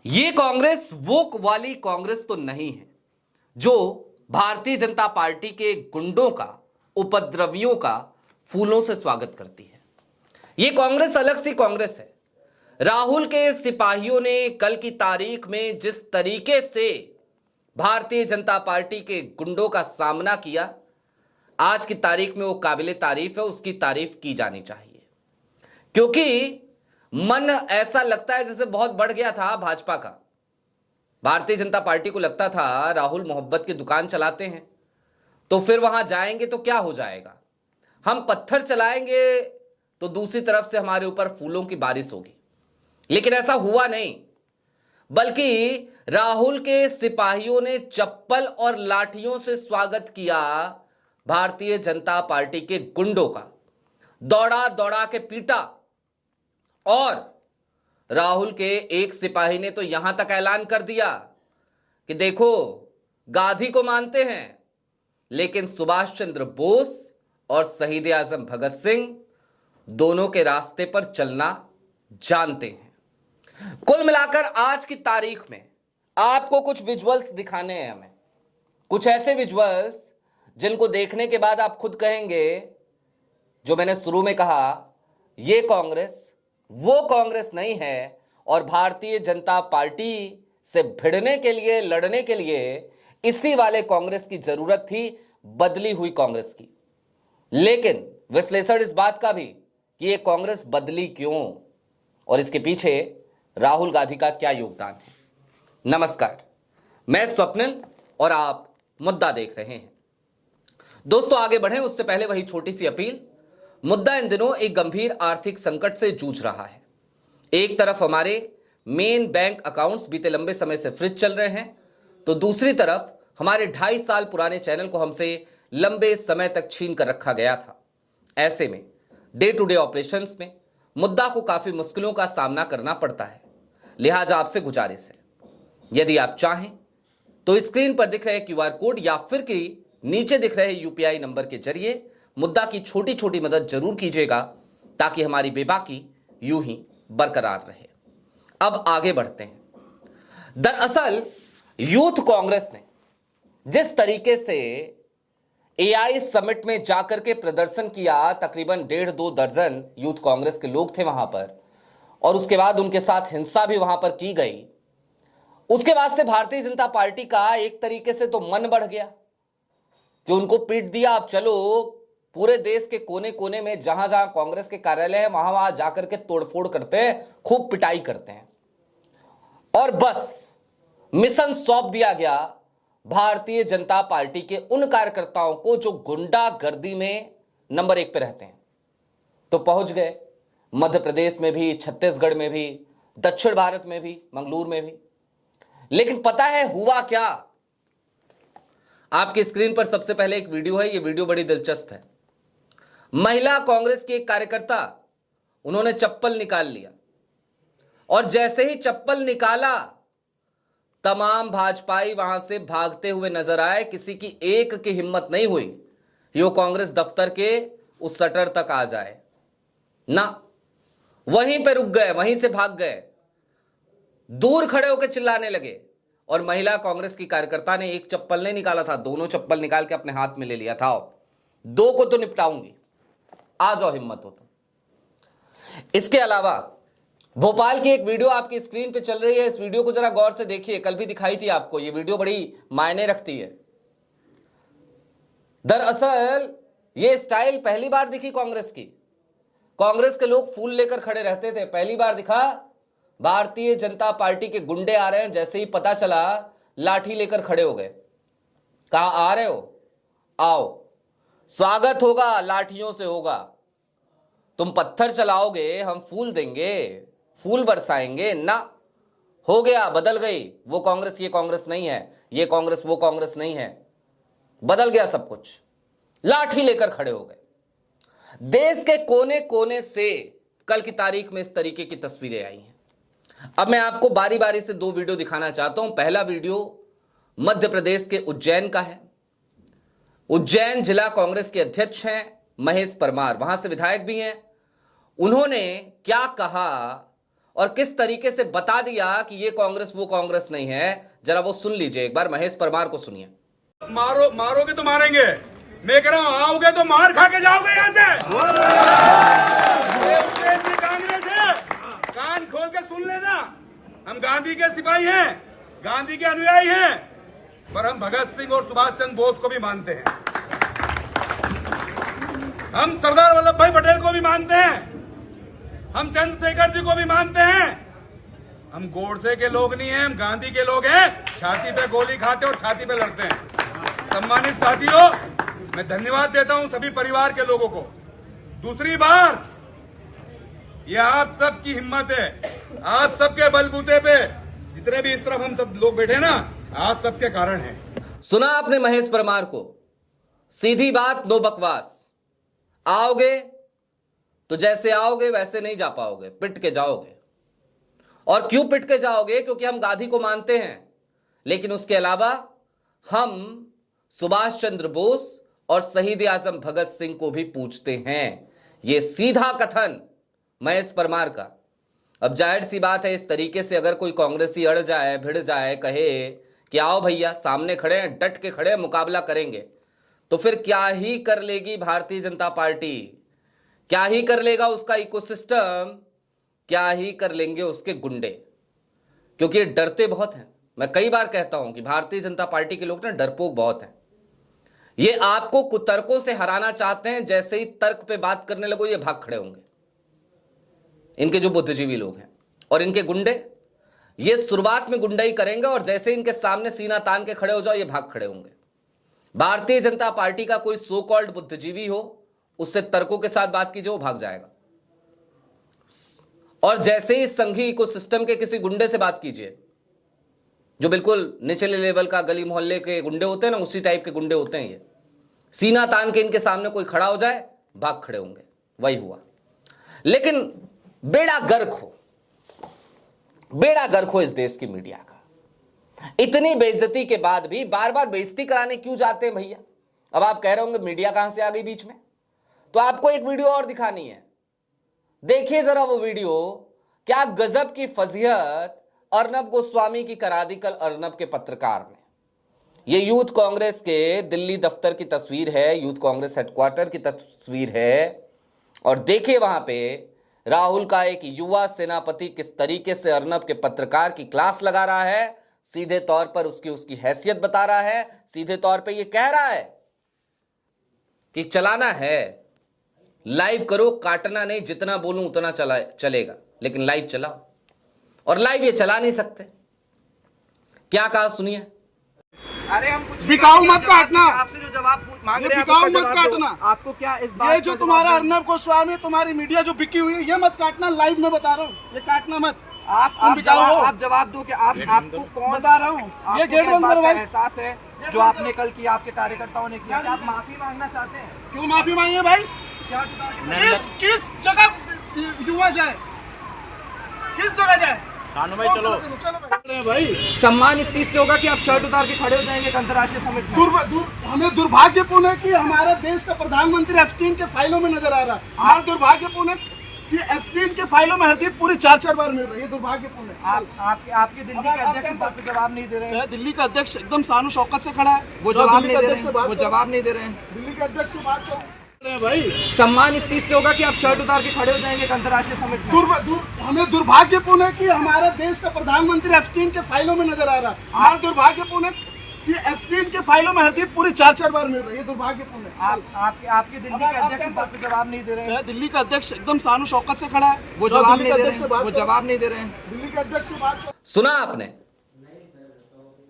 ये कांग्रेस वो वाली कांग्रेस तो नहीं है जो भारतीय जनता पार्टी के गुंडों का, उपद्रवियों का फूलों से स्वागत करती है। ये कांग्रेस अलग सी कांग्रेस है। राहुल के सिपाहियों ने कल की तारीख में जिस तरीके से भारतीय जनता पार्टी के गुंडों का सामना किया, आज की तारीख में वो काबिले तारीफ है, उसकी तारीफ की जानी चाहिए। क्योंकि मन ऐसा लगता है जैसे बहुत बढ़ गया था भाजपा का। भारतीय जनता पार्टी को लगता था राहुल मोहब्बत की दुकान चलाते हैं, तो फिर वहां जाएंगे तो क्या हो जाएगा, हम पत्थर चलाएंगे तो दूसरी तरफ से हमारे ऊपर फूलों की बारिश होगी। लेकिन ऐसा हुआ नहीं, बल्कि राहुल के सिपाहियों ने चप्पल और लाठियों से स्वागत किया भारतीय जनता पार्टी के गुंडों का। दौड़ा दौड़ा के पीटा, और राहुल के एक सिपाही ने तो यहां तक ऐलान कर दिया कि देखो, गांधी को मानते हैं लेकिन सुभाष चंद्र बोस और शहीद आजम भगत सिंह दोनों के रास्ते पर चलना जानते हैं। कुल मिलाकर आज की तारीख में आपको कुछ विजुअल्स दिखाने हैं हमें, कुछ ऐसे विजुअल्स जिनको देखने के बाद आप खुद कहेंगे, जो मैंने शुरू में कहा, ये कांग्रेस वो कांग्रेस नहीं है। और भारतीय जनता पार्टी से भिड़ने के लिए, लड़ने के लिए इसी वाले कांग्रेस की जरूरत थी, बदली हुई कांग्रेस की। लेकिन विश्लेषण इस बात का भी कि ये कांग्रेस बदली क्यों और इसके पीछे राहुल गांधी का क्या योगदान है। नमस्कार, मैं स्वप्निल और आप मुद्दा देख रहे हैं। दोस्तों, आगे बढ़ें उससे पहले वही छोटी सी अपील। मुद्दा इन दिनों एक गंभीर आर्थिक संकट से जूझ रहा है। एक तरफ हमारे मेन बैंक अकाउंट्स बीते लंबे समय से फ्रीज चल रहे हैं, तो दूसरी तरफ हमारे 2.5 साल पुराने चैनल को हमसे लंबे समय तक छीन कर रखा गया था। ऐसे में डे टू डे ऑपरेशंस में मुद्दा को काफी मुश्किलों का सामना करना पड़ता है। लिहाजा आपसे गुजारिश है, यदि आप चाहें तो स्क्रीन पर दिख रहे QR कोड या फिर कि नीचे दिख रहे UPI नंबर के जरिए मुद्दा की छोटी छोटी मदद जरूर कीजिएगा, ताकि हमारी बेबाकी यूं ही बरकरार रहे। अब आगे बढ़ते हैं। दरअसल यूथ कांग्रेस ने जिस तरीके से AI समिट में जाकर के प्रदर्शन किया, तकरीबन 1.5-2 दर्जन यूथ कांग्रेस के लोग थे वहां पर, और उसके बाद उनके साथ हिंसा भी वहां पर की गई। उसके बाद से भारतीय जनता पार्टी का एक तरीके से तो मन बढ़ गया कि उनको पीट दिया, अब चलो पूरे देश के कोने कोने में जहां जहां कांग्रेस के कार्यालय है वहां वहां जाकर के तोड़फोड़ करते हैं, खूब पिटाई करते हैं। और बस मिशन सौंप दिया गया भारतीय जनता पार्टी के उन कार्यकर्ताओं को जो गुंडागर्दी में नंबर 1 पे रहते हैं। तो पहुंच गए मध्य प्रदेश में भी, छत्तीसगढ़ में भी, दक्षिण भारत में भी, मंगलूर में भी। लेकिन पता है हुआ क्या? आपकी स्क्रीन पर सबसे पहले एक वीडियो है। ये वीडियो बड़ी दिलचस्प है। महिला कांग्रेस की एक कार्यकर्ता, उन्होंने चप्पल निकाल लिया, और जैसे ही चप्पल निकाला तमाम भाजपाई वहां से भागते हुए नजर आए। किसी की एक की हिम्मत नहीं हुई यो कांग्रेस दफ्तर के उस शटर तक आ जाए ना, वहीं पे रुक गए, वहीं से भाग गए, दूर खड़े होकर चिल्लाने लगे। और महिला कांग्रेस की कार्यकर्ता ने एक चप्पल नहीं निकाला था, दोनों चप्पल निकाल के अपने हाथ में ले लिया था। 2 को तो निपटाऊंगी, आ जाओ, हिम्मत हो तो। इसके अलावा भोपाल की एक वीडियो आपकी स्क्रीन पे चल रही है। इस वीडियो को जरा गौर से देखिए, कल भी दिखाई थी आपको। ये वीडियो बड़ी मायने रखती है। दरअसल ये स्टाइल पहली बार दिखी कांग्रेस की। कांग्रेस के लोग फूल लेकर खड़े रहते थे, पहली बार दिखा भारतीय जनता पार्टी के गुंडे आ रहे हैं। जैसे ही पता चला, लाठी लेकर खड़े हो गए। कहा, आ रहे हो, आओ, स्वागत होगा, लाठियों से होगा। तुम पत्थर चलाओगे, हम फूल देंगे, फूल बरसाएंगे ना। हो गया, बदल गई वो कांग्रेस, ये कांग्रेस नहीं है, ये कांग्रेस वो कांग्रेस नहीं है, बदल गया सब कुछ। लाठी लेकर खड़े हो गए। देश के कोने कोने से कल की तारीख में इस तरीके की तस्वीरें आई हैं। अब मैं आपको बारी बारी से 2 वीडियो दिखाना चाहता हूं। पहला वीडियो मध्य प्रदेश के उज्जैन का है। उज्जैन जिला कांग्रेस के अध्यक्ष हैं महेश परमार, वहां से विधायक भी हैं। उन्होंने क्या कहा और किस तरीके से बता दिया कि ये कांग्रेस वो कांग्रेस नहीं है, जरा वो सुन लीजिए एक बार। महेश परमार को सुनिए। मारोगे तो मारेंगे, मैं कह रहा हूं आओगे तो मार खा के जाओगे यहाँ से। कांग्रेस है, कान खोल के सुन लेना। हम गांधी के सिपाही हैं, गांधी के अनुयायी हैं, पर हम भगत सिंह और सुभाष चंद्र बोस को भी मानते हैं। हम सरदार वल्लभ भाई पटेल को भी मानते हैं, हम चंद्रशेखर जी को भी मानते हैं। हम गोडसे के लोग नहीं हैं, हम गांधी के लोग हैं। छाती पे गोली खाते और छाती पे लड़ते हैं। सम्मानित साथियों, मैं धन्यवाद देता हूं सभी परिवार के लोगों को। दूसरी बार ये आप सबकी हिम्मत है, आप सबके बलबूते पे जितने भी इस तरफ हम सब लोग बैठे ना, आप सबके कारण है। सुना आपने महेश परमार को, सीधी बात, नो बकवास। आओगे तो जैसे आओगे वैसे नहीं जा पाओगे, पिट के जाओगे। और क्यों पिट के जाओगे? क्योंकि हम गांधी को मानते हैं, लेकिन उसके अलावा हम सुभाष चंद्र बोस और शहीद आजम भगत सिंह को भी पूछते हैं। यह सीधा कथन महेश परमार का। अब जाहिर सी बात है, इस तरीके से अगर कोई कांग्रेसी अड़ जाए, भिड़ जाए, कहे कि आओ भैया सामने खड़े हैं, डट के खड़े हैं, मुकाबला करेंगे, तो फिर क्या ही कर लेगी भारतीय जनता पार्टी, क्या ही कर लेगा उसका इकोसिस्टम, क्या ही कर लेंगे उसके गुंडे। क्योंकि डरते बहुत हैं। मैं कई बार कहता हूं कि भारतीय जनता पार्टी के लोग ना डरपोक बहुत हैं। ये आपको कुतर्कों से हराना चाहते हैं, जैसे ही तर्क पे बात करने लगो ये भाग खड़े होंगे। इनके जो बुद्धिजीवी लोग हैं और इनके गुंडे, ये शुरुआत में गुंडाई करेंगे और जैसे इनके सामने सीना तान के खड़े हो जाओ ये भाग खड़े होंगे। भारतीय जनता पार्टी का कोई सो कॉल्ड बुद्धिजीवी हो, उससे तर्कों के साथ बात कीजिए, वो भाग जाएगा। और जैसे ही संघी इकोसिस्टम के किसी गुंडे से बात कीजिए, जो बिल्कुल निचले लेवल का गली मोहल्ले के गुंडे होते हैं ना, उसी टाइप के गुंडे होते हैं ये। सीना तान के इनके सामने कोई खड़ा हो जाए, भाग खड़े होंगे। वही हुआ। लेकिन बेड़ा गर्क हो, बेड़ा गर्क हो इस देश की मीडिया का। इतनी बेइज्जती के बाद भी बार बार बेइज्जती कराने क्यों जाते हैं भैया? अब आप कह रहे होंगे मीडिया कहां से आ गई बीच में, तो आपको एक वीडियो और दिखानी है। देखिए जरा वो वीडियो, क्या गजब की फजीहत अर्नब गोस्वामी की करा दी कल अर्नब के पत्रकार ने। ये यूथ कांग्रेस के दिल्ली दफ्तर की तस्वीर है, यूथ कांग्रेस हेडक्वार्टर की तस्वीर है। और देखिए वहां पे राहुल का एक युवा सेनापति किस तरीके से अर्नब के पत्रकार की क्लास लगा रहा है, सीधे तौर पर उसकी हैसियत बता रहा है, सीधे तौर पे ये कह रहा है कि चलाना है, लाइव करो, काटना नहीं, जितना बोलूं उतना चलेगा, लेकिन लाइव चलाओ। और लाइव ये चला नहीं सकते। क्या कहा सुनिए। अरे हम कुछ बिकाऊ मत काटना, आपसे जो जवाब मांग रहे हैं बिकाऊ मत काटना। आपको क्या इस बात ये जो तुम्हारा अर्नब गोस्वामी, तुम्हारी मीडिया जो बिकी हुई है, ये मत काटना। लाइव में बता रहा हूँ, ये काटना मत। आप जवाब दो कि आपको कौन बता रहा हूँ। ये गेट बंद करो भाई। एहसास है जो आपने कल किया, आपके कार्यकर्ताओं ने किया, आप माफी मांगना चाहते हैं? क्यों माफी मांगिए भाई? क्या किस जगह युवा जाए, किस जगह जाए? चलो भाई। सम्मान इस चीज से होगा कि आप शर्ट उतार के खड़े हो जाएंगे एक अंतर्राष्ट्रीय समिट में। हमें दुर्भाग्यपूर्ण है कि हमारे देश का प्रधानमंत्री एप्स्टीन के फाइलों में नजर आ रहा है। हमारा दुर्भाग्यपूर्ण है कि एप्स्टीन के फाइलों में हरदीप पूरी 4-4 बार मिल रही है। दुर्भाग्यपूर्ण है। आपके दिल्ली के अध्यक्ष इस बात पे जवाब नहीं दे रहे हैं। दिल्ली का अध्यक्ष एकदम शान शौकत से खड़ा है, वो जवाब नहीं दे रहे हैं। वो जवाब नहीं दे रहे हैं। दिल्ली के अध्यक्ष से बात करो भाई। सम्मान इस चीज से होगा कि आप शर्ट उतार के खड़े हो जाएंगे एक अंतर्राष्ट्रीय समिट में। हमें दुर्भाग्यपूर्ण है कि हमारे देश का प्रधानमंत्री एप्स्टीन के फाइलों में नजर आ रहा है। हमारा दुर्भाग्यपूर्ण है कि एप्स्टीन के फाइलों में हरदीप पूरी 4-4 बार मिल रही है। दुर्भाग्यपूर्ण है। आपके दिल्ली के अध्यक्ष इस बात पे जवाब नहीं दे रहे हैं। दिल्ली का अध्यक्ष एकदम शान शौकत से खड़ा है, वो जवाब नहीं दे रहे हैं। वो जवाब नहीं दे रहे हैं। दिल्ली के अध्यक्ष से बात करो। सुना आपने?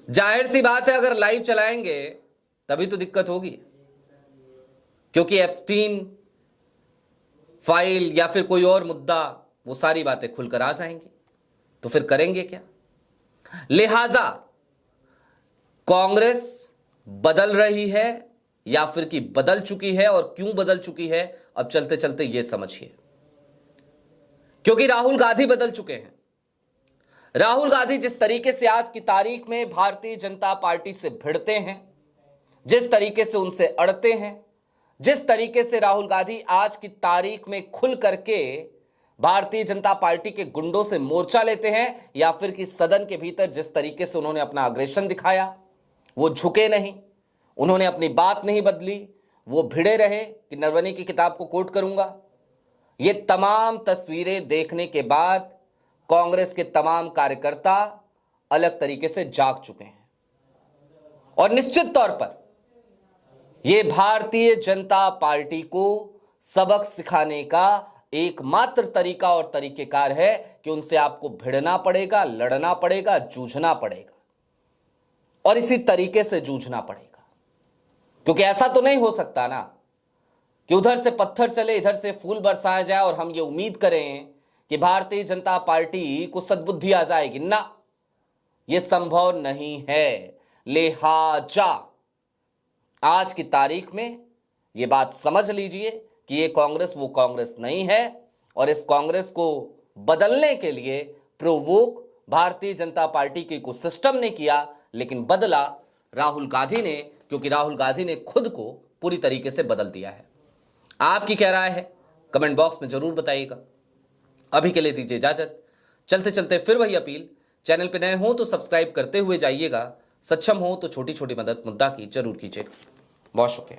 जाहिर सी बात है, अगर लाइव चलाएंगे तभी तो दिक्कत होगी, क्योंकि एप्स्टीन फाइल या फिर कोई और मुद्दा, वो सारी बातें खुलकर आ जाएंगी, तो फिर करेंगे क्या? लिहाजा कांग्रेस बदल रही है या फिर कि बदल चुकी है, और क्यों बदल चुकी है अब चलते चलते यह समझिए। क्योंकि राहुल गांधी बदल चुके हैं। राहुल गांधी जिस तरीके से आज की तारीख में भारतीय जनता पार्टी से भिड़ते हैं, जिस तरीके से उनसे अड़ते हैं, जिस तरीके से राहुल गांधी आज की तारीख में खुल करके भारतीय जनता पार्टी के गुंडों से मोर्चा लेते हैं, या फिर कि सदन के भीतर जिस तरीके से उन्होंने अपना अग्रेशन दिखाया, वो झुके नहीं, उन्होंने अपनी बात नहीं बदली, वो भिड़े रहे कि नरवणे की किताब को कोट करूंगा। ये तमाम तस्वीरें देखने के बाद कांग्रेस के तमाम कार्यकर्ता अलग तरीके से जाग चुके हैं और निश्चित तौर पर यह भारतीय जनता पार्टी को सबक सिखाने का एकमात्र तरीका और तरीकेकार है कि उनसे आपको भिड़ना पड़ेगा, लड़ना पड़ेगा, जूझना पड़ेगा और इसी तरीके से जूझना पड़ेगा। क्योंकि ऐसा तो नहीं हो सकता ना कि उधर से पत्थर चले, इधर से फूल बरसाया जाए और हम ये उम्मीद करें कि भारतीय जनता पार्टी को सद्बुद्धि आ जाएगी। ना, यह संभव नहीं है। लिहाजा आज की तारीख में यह बात समझ लीजिए कि यह कांग्रेस वो कांग्रेस नहीं है और इस कांग्रेस को बदलने के लिए प्रोवोक भारतीय जनता पार्टी के को सिस्टम ने किया, लेकिन बदला राहुल गांधी ने, क्योंकि राहुल गांधी ने खुद को पूरी तरीके से बदल दिया है। आपकी क्या राय है कमेंट बॉक्स में जरूर बताइएगा। अभी के लिए दीजिए इजाजत। चलते चलते फिर वही अपील, चैनल पे नए हो तो सब्सक्राइब करते हुए जाइएगा, सक्षम हो तो छोटी छोटी मदद मुद्दा की जरूर कीजिएगा। बहुत शुक्रिया।